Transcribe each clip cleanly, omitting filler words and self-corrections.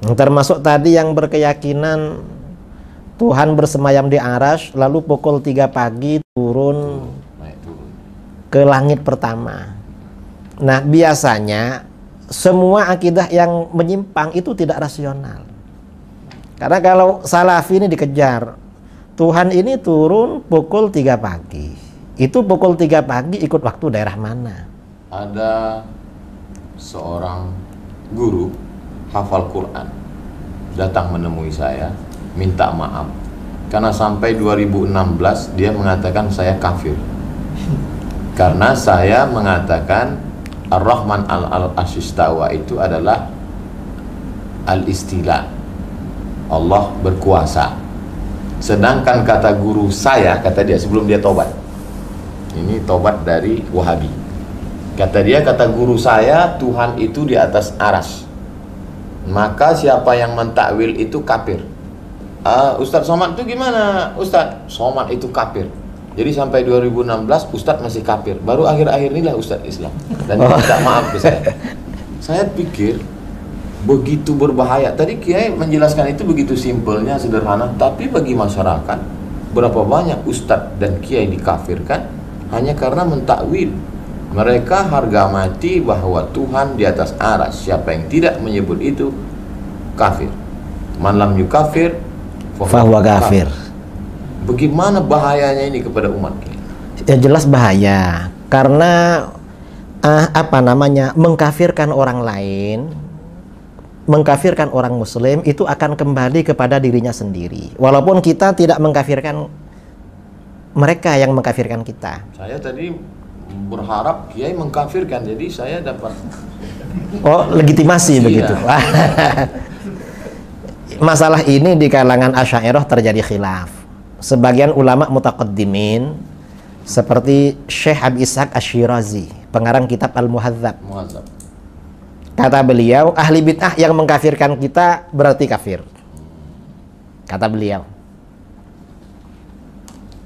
Termasuk tadi yang berkeyakinan Tuhan bersemayam di arasy, lalu pukul 3 pagi turun ke langit pertama. Nah, biasanya semua akidah yang menyimpang itu tidak rasional. Karena kalau salafi ini dikejar, Tuhan ini turun pukul 3 pagi. Itu pukul 3 pagi ikut waktu daerah mana? Ada seorang guru hafal Quran datang menemui saya, minta maaf karena sampai 2016 dia mengatakan saya kafir karena saya mengatakan Ar-Rahman al-Ashistawa itu adalah al-istila, Allah berkuasa. Sedangkan kata guru saya, kata dia sebelum dia tobat, ini tobat dari Wahabi, kata dia, kata guru saya, Tuhan itu di atas aras, maka siapa yang mentakwil itu kafir. Ustadz Somad itu gimana? Ustadz Somad itu kafir. Jadi sampai 2016 Ustadz masih kafir. Baru akhir-akhir inilah Ustadz Islam. Dan minta maaf ke saya. Saya pikir begitu berbahaya. Tadi Kiai menjelaskan itu begitu simpelnya, sederhana. Tapi bagi masyarakat, berapa banyak Ustadz dan Kiai dikafirkan hanya karena mentakwil. Mereka harga mati bahwa Tuhan di atas aras. Siapa yang tidak menyebut itu kafir. Man lam yukafir fahuwa kafir. Bagaimana bahayanya ini kepada umat? Ya jelas bahaya. Karena mengkafirkan orang lain, mengkafirkan orang muslim itu akan kembali kepada dirinya sendiri. Walaupun kita tidak mengkafirkan mereka yang mengkafirkan kita. Saya tadi berharap Kiai mengkafirkan, jadi saya dapat legitimasi begitu. Masalah ini di kalangan Asy'ariyah terjadi khilaf. Sebagian ulama mutaqaddimin seperti Syekh Abi Ishaq Asy-Syirazi, pengarang kitab Al-Muhadzab. Kata beliau, ahli bid'ah yang mengkafirkan kita berarti kafir. Kata beliau.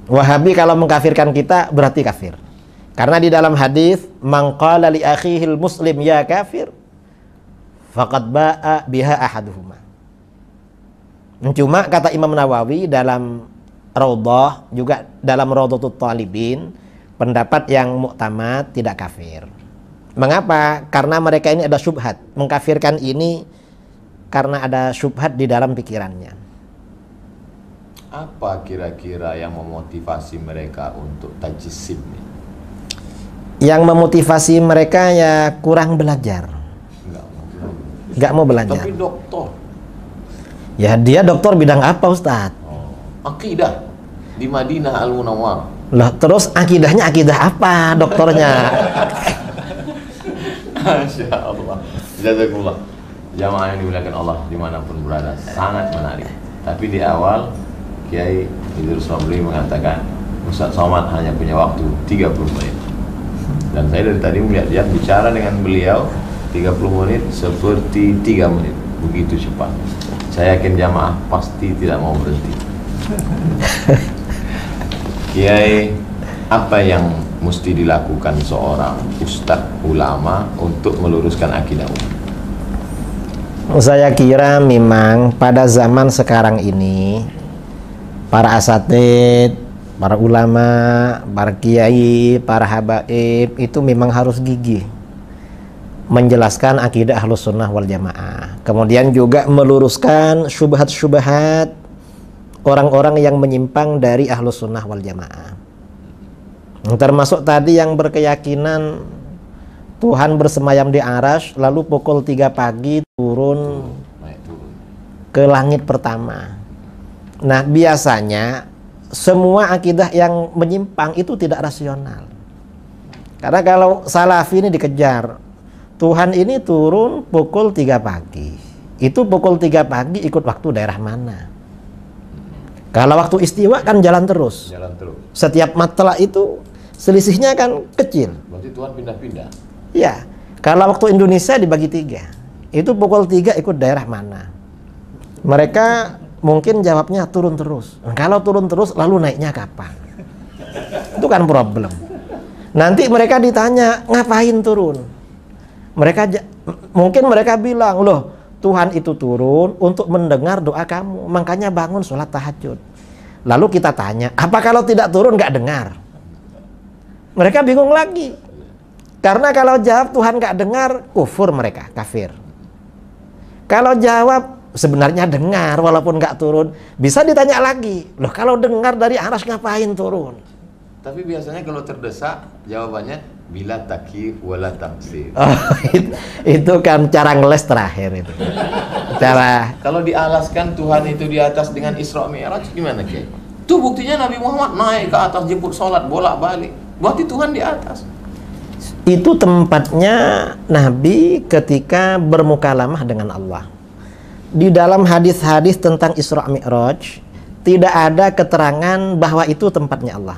Wahabi kalau mengkafirkan kita berarti kafir. Karena di dalam hadis, man qala li akhihil muslim ya kafir, faqad ba'a biha ahaduhuma. Cuma kata Imam Nawawi dalam Raudhah, juga dalam Raudhatut Thalibin, pendapat yang muktamad tidak kafir. Mengapa? Karena mereka ini ada syubhat. Mengkafirkan ini karena ada syubhat di dalam pikirannya. Apa kira-kira yang memotivasi mereka untuk tajsim? Yang memotivasi mereka ya kurang belajar. Nggak mau belajar. Tapi doktor. Ya dia doktor bidang apa Ustadz? Akidah di Madinah Al-Munawwarah. Lah terus akidahnya akidah apa doktornya? Masya Allah. Jazakumullah. Jamaah yang dimuliakan Allah dimanapun berada, sangat menarik. Tapi di awal Kiai Idrus Ramli mengatakan Ustadz Somad hanya punya waktu 30 menit. Dan saya dari tadi melihat dia bicara dengan beliau 30 menit seperti 3 menit. Begitu cepat. Saya yakin jamaah pasti tidak mau berhenti. Kiai, apa yang mesti dilakukan seorang ustadz ulama untuk meluruskan akidah umat? Saya kira memang pada zaman sekarang ini para asatid, para ulama, para kiai, para habaib itu memang harus gigih menjelaskan akidah Ahlus Sunnah wal Jamaah. Kemudian juga meluruskan syubhat-syubhat orang-orang yang menyimpang dari Ahlus Sunnah wal Jamaah. Termasuk tadi yang berkeyakinan Tuhan bersemayam di arasy, lalu pukul 3 pagi turun ke langit pertama. Nah, biasanya semua akidah yang menyimpang itu tidak rasional. Karena kalau salafi ini dikejar, Tuhan ini turun pukul 3 pagi. Itu pukul 3 pagi ikut waktu daerah mana? Kalau waktu istiwa kan jalan terus. Jalan terus. Setiap matla itu selisihnya kan kecil. Berarti Tuhan pindah-pindah. Ya. Kalau waktu Indonesia dibagi 3. Itu pukul 3 ikut daerah mana? Mereka mungkin jawabnya turun terus. Nah, kalau turun terus lalu naiknya kapan? Itu kan problem. Nanti mereka ditanya, ngapain turun? Mungkin mereka bilang, loh Tuhan itu turun untuk mendengar doa kamu, makanya bangun sholat tahajud. Lalu kita tanya, apa kalau tidak turun nggak dengar? Mereka bingung lagi. Karena kalau jawab Tuhan nggak dengar, kufur mereka, kafir. Kalau jawab sebenarnya dengar walaupun nggak turun, bisa ditanya lagi, loh kalau dengar dari aras ngapain turun? Tapi biasanya kalau terdesak jawabannya bila takif wala taksir. Oh, itu kan cara ngeles terakhir itu. Cara Kalau dialaskan Tuhan itu di atas dengan Isra Mi'raj gimana Kiai? Itu buktinya Nabi Muhammad naik ke atas jemput sholat bolak-balik. Berarti Tuhan di atas. itu tempatnya Nabi ketika bermukalamah dengan Allah. Di dalam hadis-hadis tentang Isra Mi'raj tidak ada keterangan bahwa itu tempatnya Allah.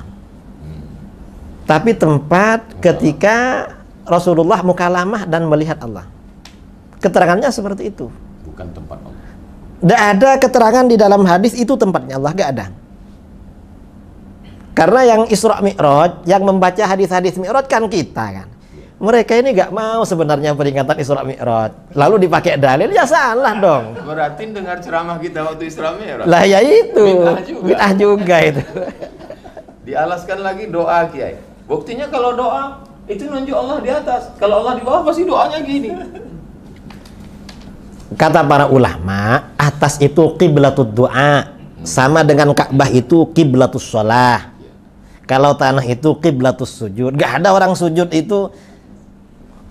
Tapi tempat ketika Rasulullah mukalamah dan melihat Allah. Keterangannya seperti itu. Bukan tempat Allah. Tidak ada keterangan di dalam hadis itu tempatnya Allah, gak ada. Karena yang Isra Mi'raj, yang membaca hadis-hadis Mi'raj kan kita kan. Mereka ini gak mau sebenarnya peringatan Isra Mi'raj. Lalu dipakai dalil, ya salah dong. Berarti dengar ceramah kita waktu Isra Mi'raj. Lah ya itu, Bid'ah juga itu. Dialaskan lagi doa Kiai. Buktinya kalau doa itu nunjuk Allah di atas. Kalau Allah di bawah pasti doanya gini. Kata para ulama, atas itu qiblatud doa, sama dengan Ka'bah itu qiblatus shalah. Kalau tanah itu qiblatus sujud. Gak ada orang sujud itu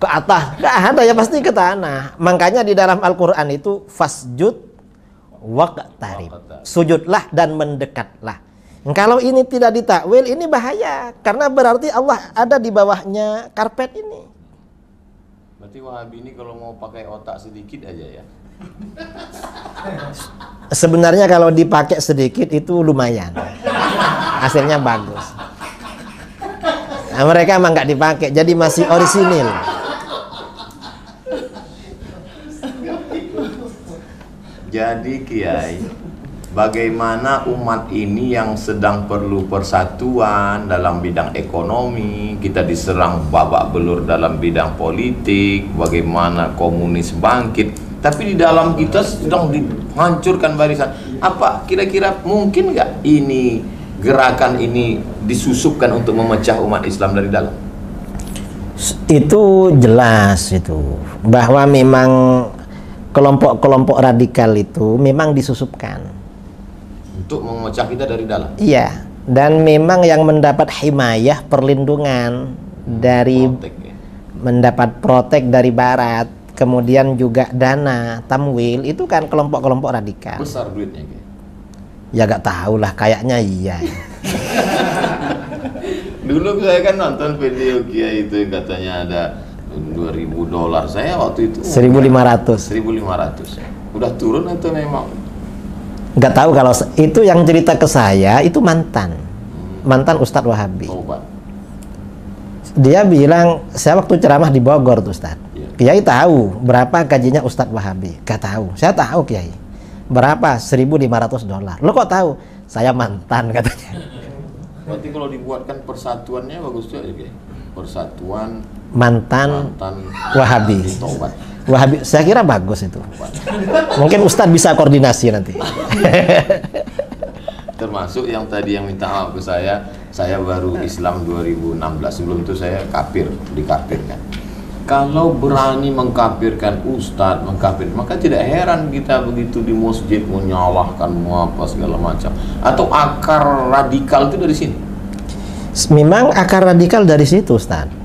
ke atas, gak ada, ya pasti ke tanah. Makanya di dalam Al-Quran itu fasjud waqtarib, sujudlah dan mendekatlah. Kalau ini tidak ditakwil, ini bahaya, karena berarti Allah ada di bawahnya karpet ini. Berarti Wahabi ini kalau mau pakai otak sedikit aja ya. Sebenarnya kalau dipakai sedikit itu lumayan, hasilnya bagus. Nah, mereka emang nggak dipakai, jadi masih orisinil. Jadi Kiai, bagaimana umat ini yang sedang perlu persatuan dalam bidang ekonomi, kita diserang babak belur dalam bidang politik, bagaimana komunis bangkit, tapi di dalam kita sedang dihancurkan barisan. Apa kira-kira mungkin nggak ini gerakan ini disusupkan untuk memecah umat Islam dari dalam? Itu jelas itu, bahwa memang kelompok-kelompok radikal itu memang disusupkan untuk memecah kita dari dalam. Iya, dan memang yang mendapat himayah, perlindungan dari Protek, ya. mendapat protek dari barat, kemudian juga dana tamwil, itu kan kelompok-kelompok radikal. Besar duitnya Kiai. Ya gak tahu lah, kayaknya iya. Dulu saya kan nonton video Kiai itu yang katanya ada $2.000. Saya waktu itu 1.500. 1.500. Udah turun atau memang? Gak tahu, kalau itu yang cerita ke saya itu mantan Ustadz Wahabi. Tobat. Dia bilang, saya waktu ceramah di Bogor tuh Ustadz, Iya. Kiai tahu berapa gajinya Ustadz Wahabi? Gak tahu. Saya tahu Kiai. Berapa? $1.500. Lo kok tahu? Saya mantan, katanya. Berarti kalau dibuatkan persatuannya bagus juga ya. Persatuan Mantan mantan Wahabi. Tobat. Wahabi, saya kira bagus itu. Mungkin Ustadz bisa koordinasi nanti. Termasuk yang tadi yang minta maaf ke saya baru Islam 2016. Sebelum itu saya kafir, dikafirkan. Kalau berani mengkafirkan ustadz, maka tidak heran kita begitu di masjid menyalahkan apa segala macam. Atau akar radikal itu dari sini. Memang akar radikal dari situ, Ustadz.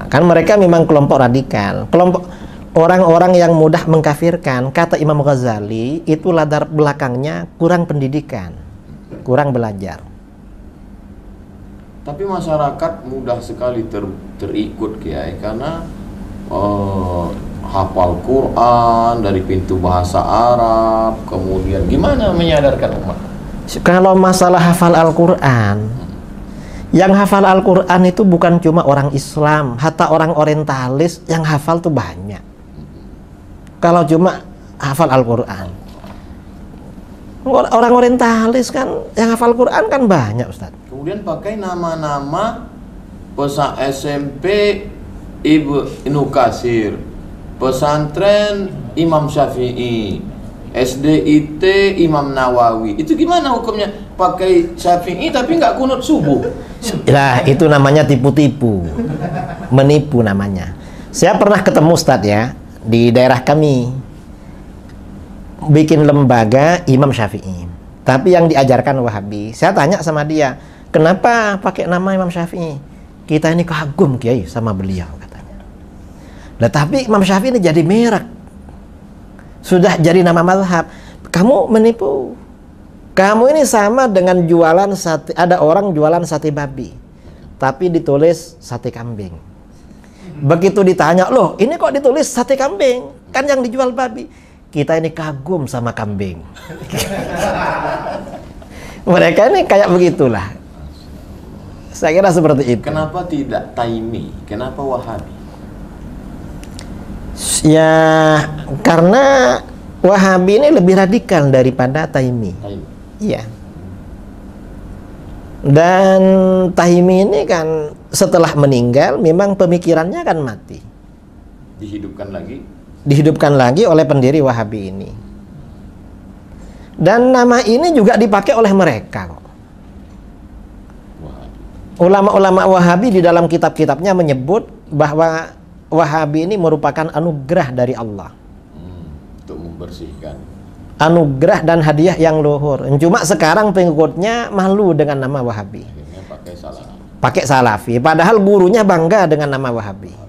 Kan mereka memang kelompok radikal, kelompok orang-orang yang mudah mengkafirkan. Kata Imam Ghazali, itu latar belakangnya kurang pendidikan, kurang belajar. Tapi masyarakat mudah sekali terikut Kiai karena hafal Quran dari pintu bahasa Arab, kemudian gimana menyadarkan umat? Kalau masalah hafal Al-Quran, yang hafal Al-Quran itu bukan cuma orang Islam, hatta orang orientalis yang hafal tuh banyak. Kalau cuma hafal Al-Quran, orang orientalis kan yang hafal Quran kan banyak, Ustaz. Kemudian pakai nama-nama SMP Ibnu Katsir, pesantren Imam Syafi'i, SDIT Imam Nawawi. Itu gimana hukumnya? Pakai Syafi'i tapi nggak kunut subuh. Lah, itu namanya tipu-tipu. Menipu namanya. Saya pernah ketemu Ustadz ya, di daerah kami. Bikin lembaga Imam Syafi'i. Tapi yang diajarkan Wahabi. Saya tanya sama dia, kenapa pakai nama Imam Syafi'i? Kita ini kagum Kiai sama beliau katanya. Nah, tapi Imam Syafi'i ini jadi merek. Sudah jadi nama mazhab. Kamu menipu. Kamu ini sama dengan jualan sate. Ada orang jualan sate babi, tapi ditulis sate kambing. Begitu ditanya, loh ini kok ditulis sate kambing? Kan yang dijual babi. Kita ini kagum sama kambing. Mereka ini kayak begitulah. Saya kira seperti itu. Kenapa tidak Taimi? Kenapa Wahabi? Ya, karena Wahabi ini lebih radikal daripada Taimi. Iya. Dan Taimi ini kan setelah meninggal memang pemikirannya kan mati. Dihidupkan lagi? Dihidupkan lagi oleh pendiri Wahabi ini. Dan nama ini juga dipakai oleh mereka kok. Ulama-ulama Wahabi di dalam kitab-kitabnya menyebut bahwa Wahabi ini merupakan anugerah dari Allah. Untuk membersihkan. Anugerah dan hadiah yang luhur. Cuma sekarang pengikutnya malu dengan nama Wahabi. Akhirnya pakai Salafi. Pakai Salafi. Padahal gurunya bangga dengan nama Wahabi.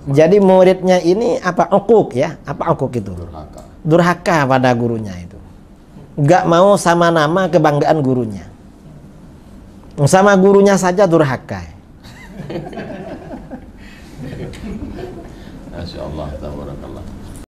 Jadi muridnya ini apa? Ukuk ya? Apa ukuk itu? Durhaka. Durhaka pada gurunya itu. Gak mau sama nama kebanggaan gurunya. Sama gurunya saja durhaka. Masya Allah.